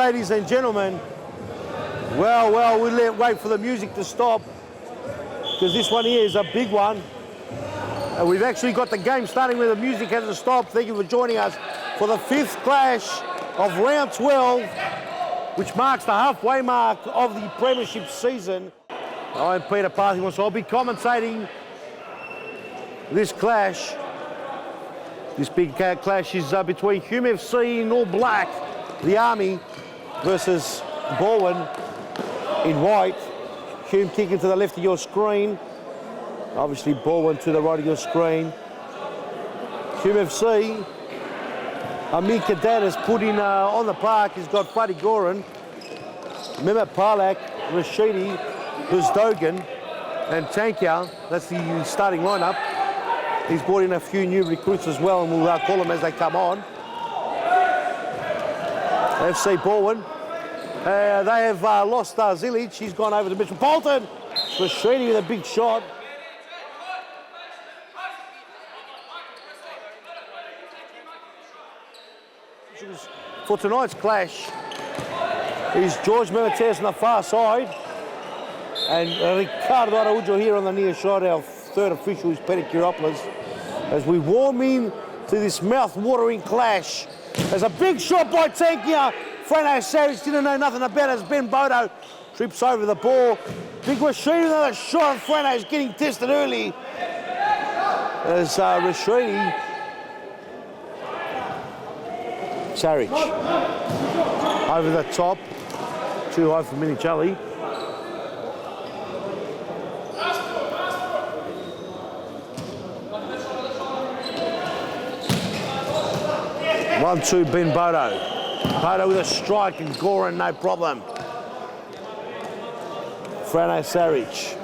ladies and gentlemen. Well, we'll wait for the music to stop because this one here is a big one. And we've actually got the game starting where the music hasn't stopped. Thank you for joining us for the 5th clash of round 12, which marks the halfway mark of the premiership season. I'm Peter Parthington, so I'll be commentating this clash. This big clash is between Hume FC in all black, the Army, versus Balwyn in white. Hume kicking to the left of your screen. Obviously Balwyn to the right of your screen. Hume FC, Amir Kadat has put in on the park. He's got Freddie Goran, Mehmet Parlak, Rashidi, Buzdogan and Tankia. That's the starting lineup. He's brought in a few new recruits as well, and we'll call them as they come on. FC Balwyn. They have lost Zilic. He's gone over to Metropolitan. Rashidi with a big shot. For tonight's clash is George Memates on the far side and Ricardo Araujo here on the near side. Our third official is Peter Kiropoulos, as we warm in to this mouth-watering clash. There's a big shot by Tankia. Fernando Savage didn't know nothing about it as Ben Bodo trips over the ball. Big Rashidi, another shot, and Fernando's getting tested early as Rashidi. Saric over the top, too high for Minicelli. One, two, Ben Bodo. Bodo with a strike and Goran, no problem. Fernando Saric.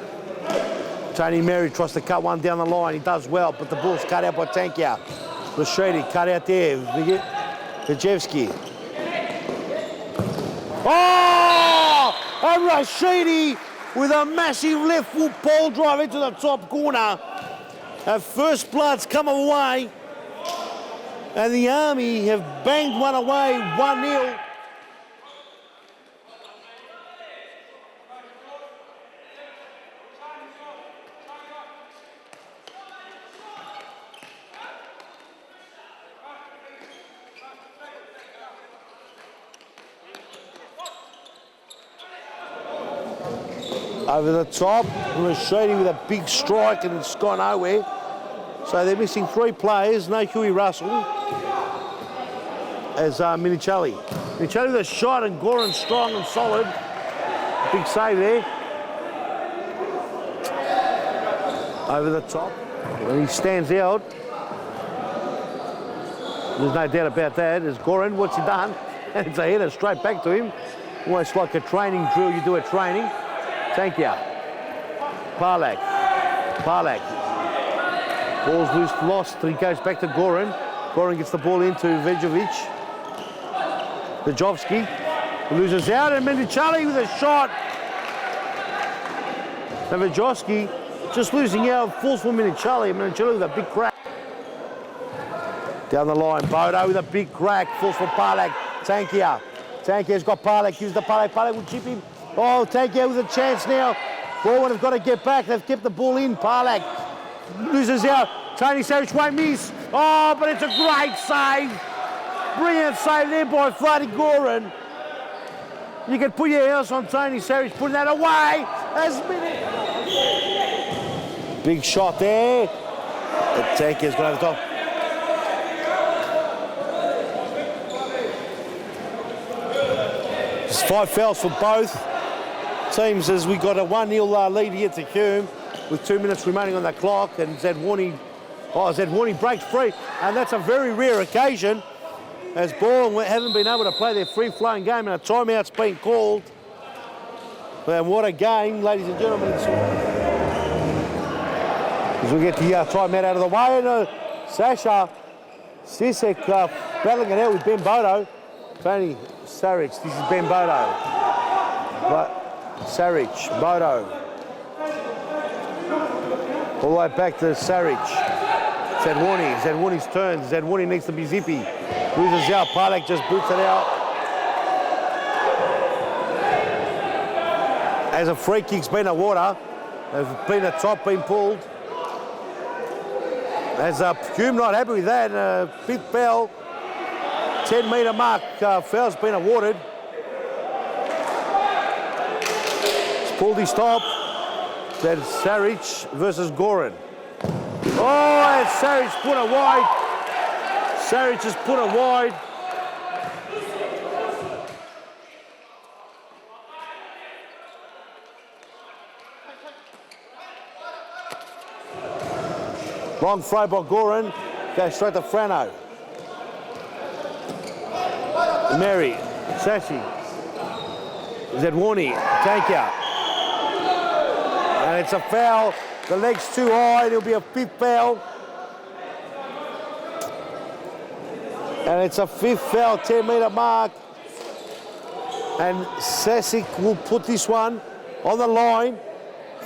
Tony Mary tries to cut one down the line. He does well, but the ball's cut out by Tankia. Rashidi cut out there. Kajewski. Oh! And Rashidi with a massive left foot ball drive into the top corner. And first blood's come away. And the Army have banged one away, 1-0. Over the top, Rashidi with a big strike and it's gone nowhere. So they're missing 3 players, no Huey Russell, as Minicelli. Minicelli with a shot and Goran strong and solid. Big save there. Over the top, and he stands out. There's no doubt about that. As Goran, what's he done? And it's a header straight back to him. Almost like a training drill you do at training. Thank you. Parlak. Ball's loose, lost. He goes back to Goran. Goran gets the ball into Vejovic. Vejovski loses out, and Minicelli with a shot. And Vejovski just losing out, falls for Minicelli. Minicelli with a big crack. Down the line, Bodo with a big crack, falls for Parlak. Tankia's got Parlak, gives the Parlak will chip him. Oh, Tankia with a chance now. Balwyn have got to get back. They've kept the ball in. Parlak loses out. Tony Savage won't miss. Oh, but it's a great save. Brilliant save there by Freddie Goran. You can put your house on Tony Savage putting that away. Big shot there. Tankia's got over the top. There's 5 fouls for both teams as we got a 1-0 lead here to Hume with 2 minutes remaining on the clock, and Zedwani breaks free, and that's a very rare occasion as Balwyn haven't been able to play their free-flowing game and a timeout's been called. And what a game, ladies and gentlemen. As we get the timeout out of the way, and Sasha Sisek battling it out with Ben Bodo. Tony Saric, this is Ben Bodo. But Saric, Bodo. All the way back to Saric. Zedwani's turn. Zedwani needs to be zippy. Loses out, Parlak just boots it out. As a free kick's been a water, there's been a top being pulled. As Hume not happy with that, big foul, 10-metre mark, foul's been awarded. He's pulled his top. That's Saric versus Goran. Oh, and Saric put it wide. Saric has put it wide. Long throw by Goran, goes straight to Frano. Mary, Sashi, Zedwani, tank out. And it's a foul, the leg's too high, it'll be a fifth foul. And it's a fifth foul, 10-metre mark. And Sasic will put this one on the line.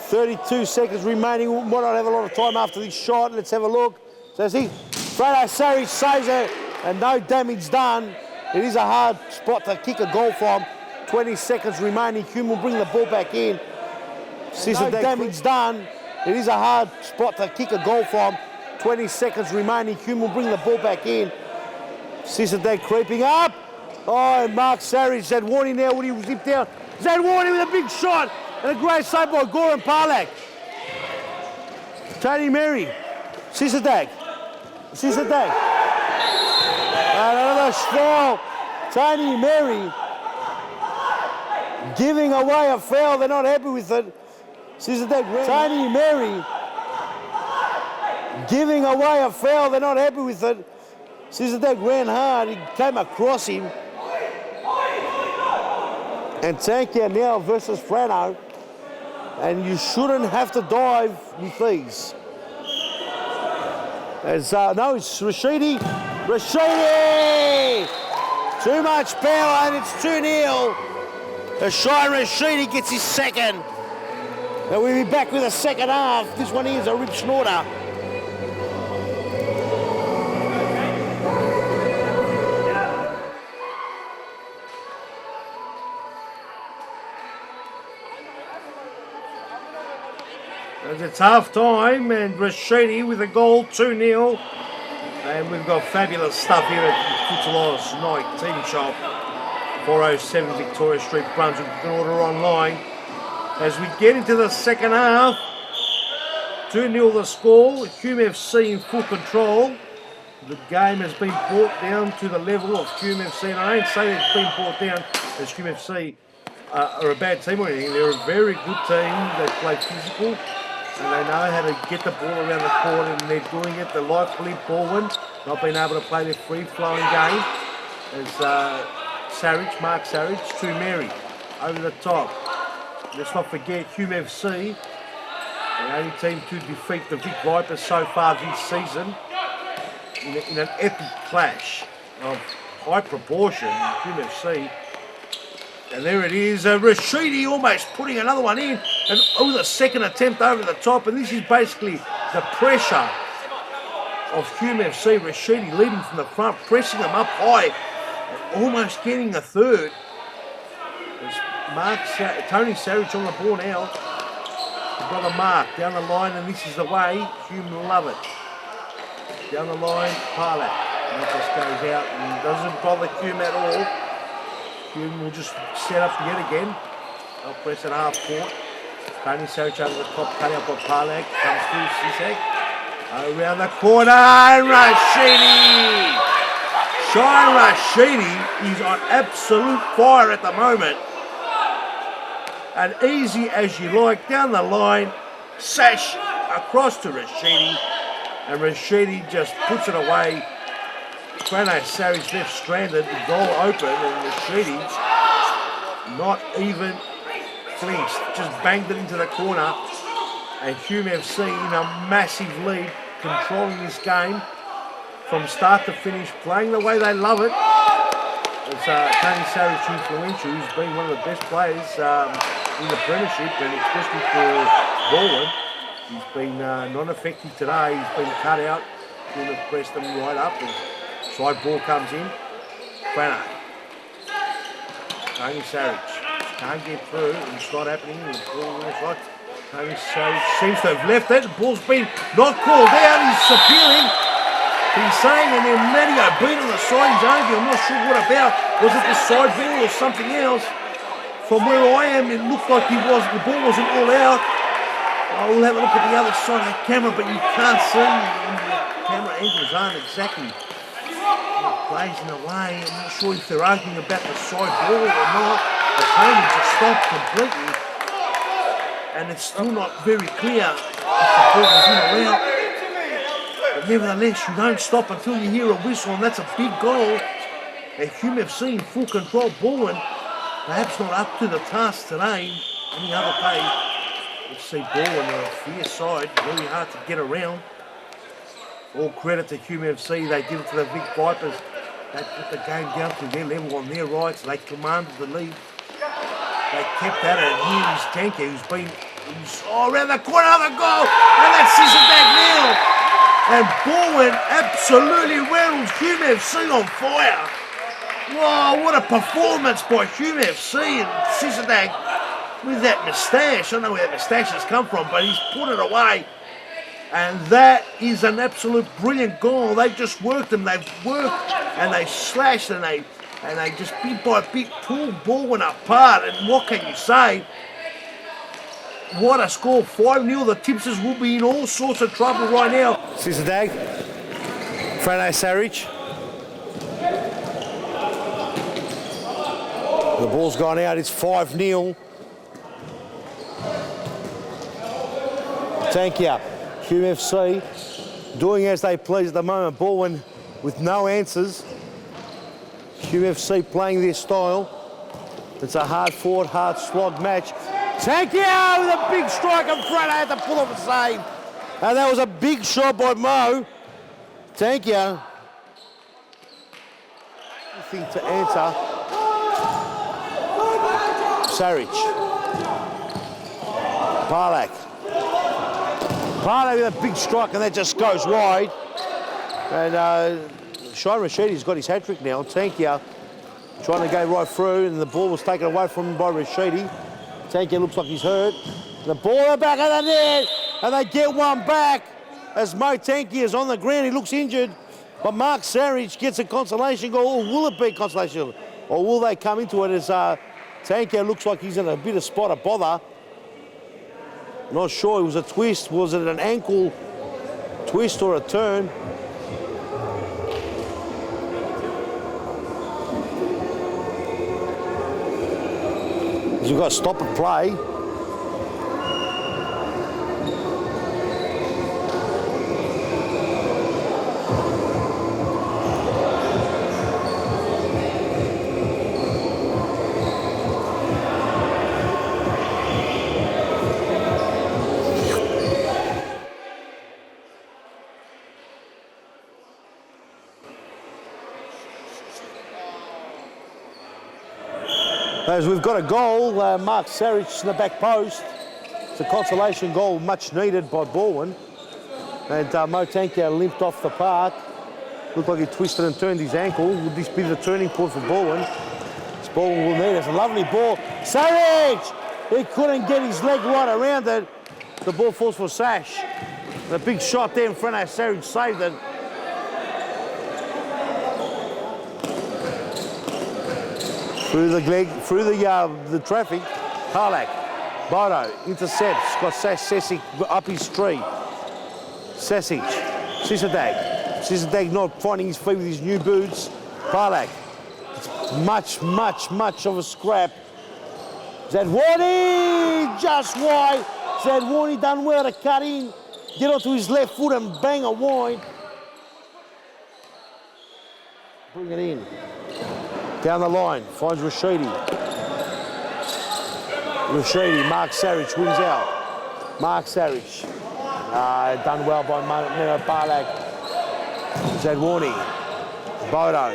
32 seconds remaining. We might not have a lot of time after this shot. Let's have a look. So see, Fredo Saric saves it and no damage done. It is a hard spot to kick a goal from. 20 seconds remaining. Hume will bring the ball back in. No damage done. It is a hard spot to kick a goal from. 20 seconds remaining. Hume will bring the ball back in. Sisadek creeping up. Oh, and Mark Saric, Zedwani now when he zipped down. Zedwani with a big shot. And a great save by Goran Parlak. Tony Mary. Sisadek. And another foul. Tony Mary giving away a foul. They're not happy with it. Sisadek. Tony Mary giving away a foul. They're not happy with it. Sisadek ran hard. He came across him. And Tankia now versus Frano. And you shouldn't have to dive with these. As no, it's Rashidi. Too much power and it's 2-0. Ashai Rashidi gets his second. And we'll be back with a second half. This one is a rip snorter. It's half time and Rashidi with a goal, 2-0. And we've got fabulous stuff here at Futsalroos Night Team Shop, 407 Victoria Street, Brunswick. You can order online. As we get into the second half, 2-0 the score. Hume FC in full control. The game has been brought down to the level of Hume FC. And I don't say it's been brought down as Hume FC are a bad team or anything. They're a very good team. They play physical. And they know how to get the ball around the court, and they're doing it. They're like Balwyn, not being able to play their free-flowing game. As Mark Saric to Mary, over the top. Let's not forget Hume FC, the only team to defeat the Vic Vipers so far this season in an epic clash of high proportion. Hume FC. And there it is, Rashidi almost putting another one in, and the second attempt over the top, and this is basically the pressure of Hume FC. Rashidi leading from the front, pressing them up high, and almost getting a third. There's Tony Saric on the ball now. The brother Mark down the line, and this is the way. Hume love it. Down the line, Parlak. And it just goes out and doesn't bother Hume at all. Hume will just set up yet again. They'll press at half court. Tony Saric over the top, cut out by Parlak. Comes through Sisek. Around the corner, and Rashidi! Shai Rashidi is on absolute fire at the moment. And easy as you like, down the line, sash across to Rashidi. And Rashidi just puts it away. Fernando Saric left stranded, the goal open, and Rashidi not even flinched, just banged it into the corner. And Hume FC in a massive lead, controlling this game from start to finish, playing the way they love it. It's Tony Saric influential, who's been one of the best players in the premiership, and especially for Balwyn. He's been non-effective today, he's been cut out, going to press them right up. And side ball comes in. Frano. Tony Saric. Can't get through. It's not happening. The ball looks like Tony seems to have left it. The ball's been not called out. He's appealing. He's saying, and then Mario beat on the side. He's arguing. I'm not sure what about. Was it the side ball or something else? From where I am, it looked like the ball wasn't all out. I'll have a look at the other side of the camera, but you can't see. The camera angles aren't exactly blazing away. I'm not sure if they're arguing about the side ball or not. The pony just stopped completely, and it's still not very clear if the ball was in or out. But nevertheless, you don't stop until you hear a whistle, and that's a big goal. And Hume FC in full control. Balwyn perhaps not up to the task today. Any other day, you'll see Balwyn on a fierce side, very hard to get around. All credit to Hume FC. They did it to the Vic Vipers. They put the game down to their level on their rights. They commanded the lead. They kept at it. And here is Tanker, who's been around the corner of the goal. And that's Sisadak now. And Balwyn absolutely rattles Hume FC on fire. Wow, what a performance by Hume FC. And Sisadak with that moustache. I don't know where that moustache has come from, but he's put it away. And that is an absolute brilliant goal. They've just worked them. They've worked and they slashed and they just bit by bit pulled Balwyn apart. And what can you say? What a score, 5-0. The Tipsters will be in all sorts of trouble right now. Sisadak, Fernando Sarich. The ball's gone out, it's 5-0. Thank you. Hume FC doing as they please at the moment. Balwyn with no answers. Hume FC playing their style. It's a hard-fought, hard-slog match. Thank you with a big strike in front. I had to pull off a save. And that was a big shot by Mo. Thank you. Anything to answer. Sarich. Parlak. Parlak with a big strike, and that just goes wide. And Shine Rashidi's got his hat-trick now. Tankia trying to go right through, and the ball was taken away from him by Rashidi. Tankia looks like he's hurt. The ball back of the net, and they get one back as Mo Tankia is on the ground. He looks injured, but Mark Sarich gets a consolation goal. Or will it be consolation? Or will they come into it as Tankia looks like he's in a bit of spot of bother? Not sure. It was a twist. Was it an ankle twist or a turn? We've got to stop and play. As we've got a goal, Mark Sarich in the back post. It's a consolation goal, much needed by Balwyn. And Mo Tankia limped off the park. Looked like he twisted and turned his ankle. Would this be the turning point for Balwyn? This Balwyn will need it. It's a lovely ball. Sarich! He couldn't get his leg right around it. The ball falls for Sash. And a big shot there in front of Sarich saved it. Through the traffic, Parlak, Bodo intercepts, got Sesic up his tree. Sesic, Sisadak not finding his feet with his new boots. Parlak, much of a scrap. Zadwani, just wide. Zadwani done well to cut in, get onto his left foot and bang a wide. Bring it in. Down the line, finds Rashidi. Mark Sarich wins out. Mark Sarich. Done well by Mino Parlak. Zadwani. Bodo.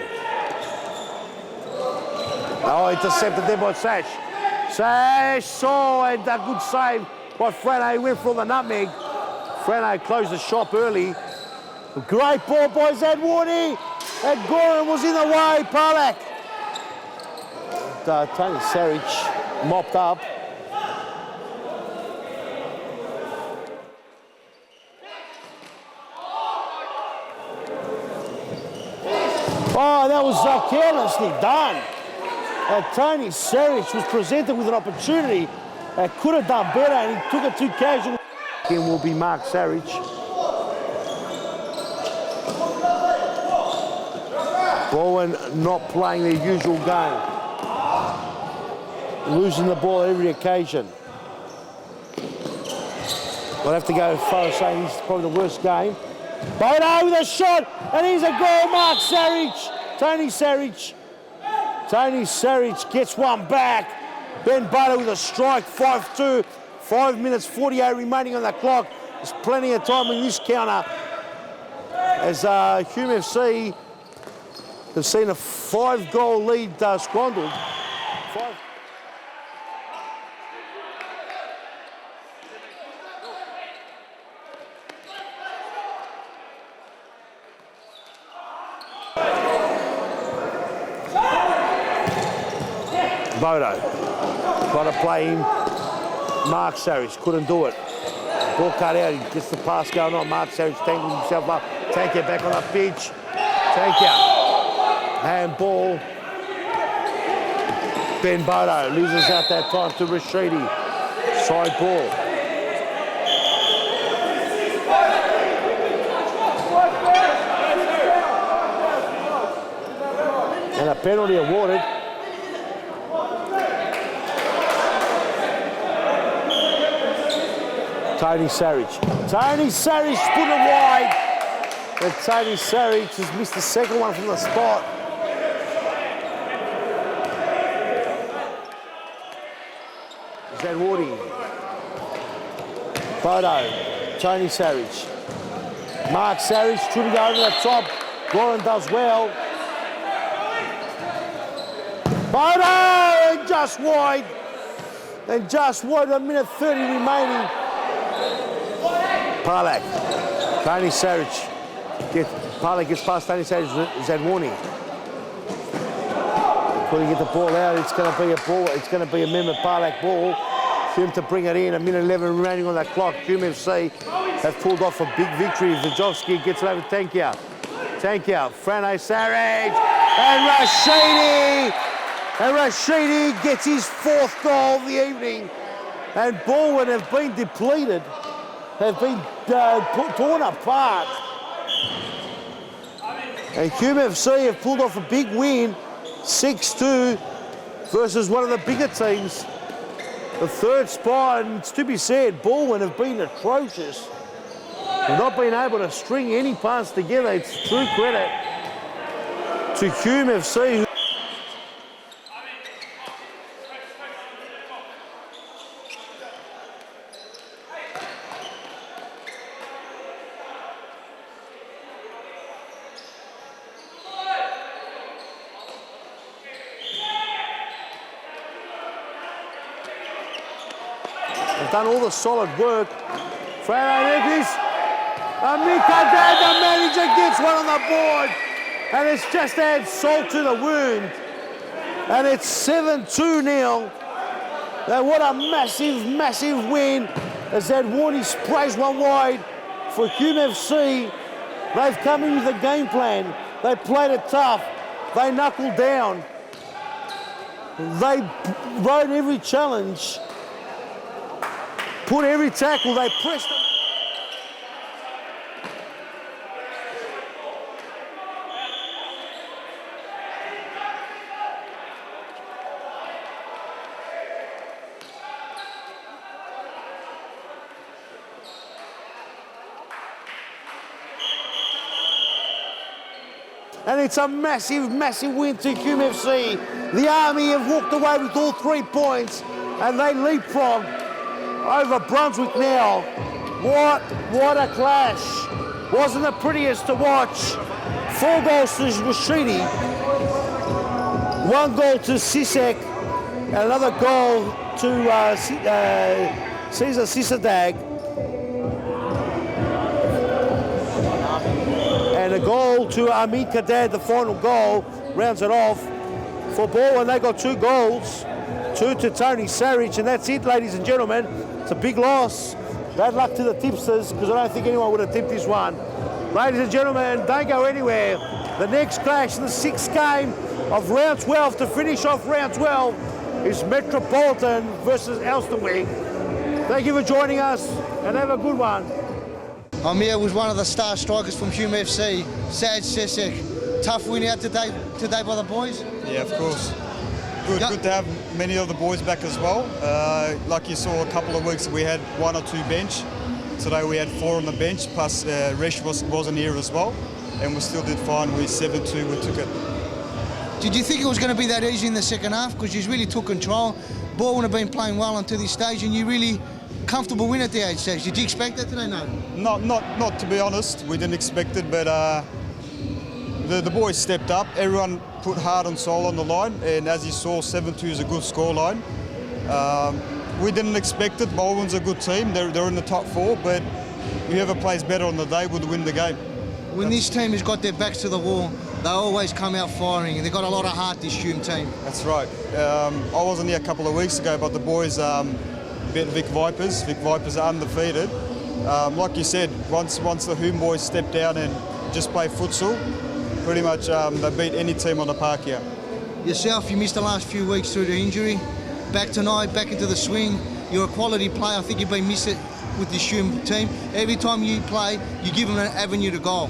Oh, intercepted there by Sash. Sash saw and a good save by Frano. He went for the nutmeg. Frano closed the shop early. A great ball by Zadwani. And Goran was in the way, Parlak. Tony Sarich mopped up. Oh, that was carelessly done. Tony Seric was presented with an opportunity that could have done better, and he took it too casual. Again will be Mark Saric. Balwyn not playing their usual game. Losing the ball at every occasion. We'll have to go as far as saying this is probably the worst game. Bodo with a shot, and here's a goal, Mark Saric. Tony Seric. Tony Seric gets one back. Ben Bodo with a strike, 5-2. 5 minutes 48 remaining on the clock. There's plenty of time in this counter. As Hume FC have seen a 5-goal lead squandered. Bodo trying to play him. Mark Saric couldn't do it. Ball cut out, he gets the pass going on. Mark Saric tangles himself up. Tankia back on the pitch. Tankia. Handball. Ben Bodo loses out that time to Rashidi. Side ball. And a penalty awarded. Tony Seric. Tony Seric put it wide. But Tony Seric has missed the second one from the spot. Zadwardi. Bodo. Tony Seric. Mark Saric trying to go over the top. Warren does well. Bodo! And just wide. And just wide, 1 minute 30 remaining. Parlak. Tony Seric. Parlak gets past Tony Seric. Zadwardi. Couldn't get the ball out. It's going to be a ball. It's going to be a Mehmet Parlak ball. Hume to bring it in. 1 minute 11 remaining on that clock. Hume FC have pulled off a big victory. Vajovski gets it over Tankia. Tankia. Fernando Saric. And Rashidi. And Rashidi gets his 4th goal of the evening. And Balwyn have been depleted. Have been torn apart. And Hume FC have pulled off a big win, 6-2, versus one of the bigger teams. The 3rd spot, and it's to be said, Balwyn have been atrocious. They've not been able to string any parts together. It's true credit to Hume FC. They've done all the solid work. Fernando Mikadad, the manager, gets one on the board. And it's just add salt to the wound. And it's 7-2-0. Now what a massive, massive win. As Zadwardi sprays one wide for Hume FC. They've come in with a game plan. They played it tough. They knuckled down. They rode every challenge. Put every tackle, they pressed them. And it's a massive, massive win to Hume FC. The Army have walked away with all 3 points, and they leapfrog over Brunswick now. What a clash. Wasn't the prettiest to watch. 4 goals to Rashidi, 1 goal to Sisek, and another goal to Cesar Sisadag. And a goal to Amit Kadad, the final goal, rounds it off. For Balwyn, they got 2 goals. 2 to Tony Sarich, and that's it, ladies and gentlemen. It's a big loss. Bad luck to the tipsters, because I don't think anyone would have tipped this one. Ladies and gentlemen, don't go anywhere. The next clash, the 6th game of round 12 to finish off round 12 is Metropolitan versus Elsternwick. Thank you for joining us, and have a good one. I'm here with one of the star strikers from Hume FC, Saj Sesek. Tough win out today by the boys? Yeah, of course. Good to have many of the boys back as well. Like you saw a couple of weeks, we had 1 or 2 bench. Today we had 4 on the bench, plus Resh wasn't here as well. And we still did fine. We 7-2, we took it. Did you think it was going to be that easy in the second half? Because you really took control. Balwyn have been playing well until this stage, and you really comfortable win at the age stage. Did you expect that today? No. Not to be honest. We didn't expect it, but the boys stepped up. Everyone put heart and soul on the line, and as you saw, 7-2 is a good scoreline. We didn't expect it. Balwyn's a good team. They're in the top 4, but whoever plays better on the day would win the game. When this team has got their backs to the wall, they always come out firing, and they've got a lot of heart, this Hume team. That's right. I wasn't here a couple of weeks ago, but the boys beat Vic Vipers. Vic Vipers are undefeated. Like you said, once the Hume boys stepped down and just play futsal, pretty much they beat any team on the park here. Yourself, you missed the last few weeks through the injury. Back tonight, back into the swing. You're a quality player. I think you've been missed with this Hume team. Every time you play, you give them an avenue to goal.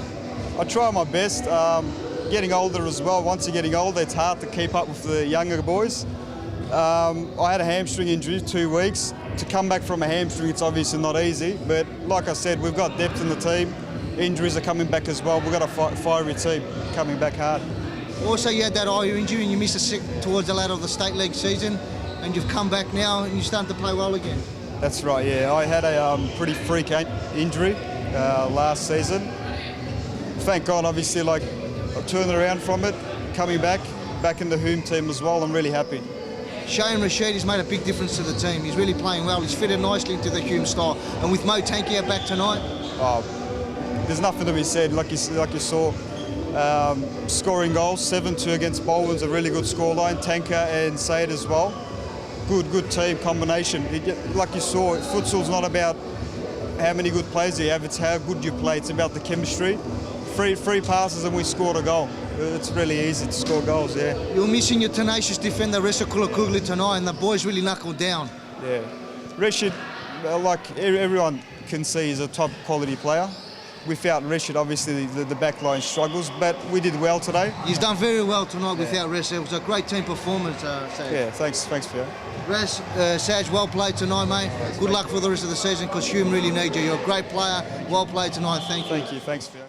I try my best. Getting older as well. Once you're getting older, it's hard to keep up with the younger boys. I had a hamstring injury 2 weeks. To come back from a hamstring, it's obviously not easy. But like I said, we've got depth in the team. Injuries are coming back as well. We've got a fiery team coming back hard. Also, you had that eye injury and you missed towards the latter of the state league season, and you've come back now and you're starting to play well again. That's right, yeah. I had a pretty freak injury last season. Thank God, obviously, like I turned around from it, coming back in the Hume team as well. I'm really happy. Shane Rashid has made a big difference to the team. He's really playing well. He's fitted nicely into the Hume style. And with Mo Tankia back tonight, there's nothing to be said. Like you saw, scoring goals, 7-2 against Balwyn's a really good scoreline. Tanka and Said as well. Good team combination. Like you saw, futsal's not about how many good players you have, it's how good you play. It's about the chemistry. Free passes and we scored a goal. It's really easy to score goals, yeah. You're missing your tenacious defender, Ressa Kulakugli, tonight, and the boys really knuckled down. Yeah. Rashid, like everyone can see, is a top quality player. Without Rashid, obviously the back line struggles, but we did well today. He's done very well tonight without Ressa. It was a great team performance, Saj. Yeah, thanks for that. Raz, Saj, well played tonight, mate. Good luck for the rest of the season, because Hume really needs you. You're a great player. Well played tonight. Thank you. Thank you. Thanks, Fio.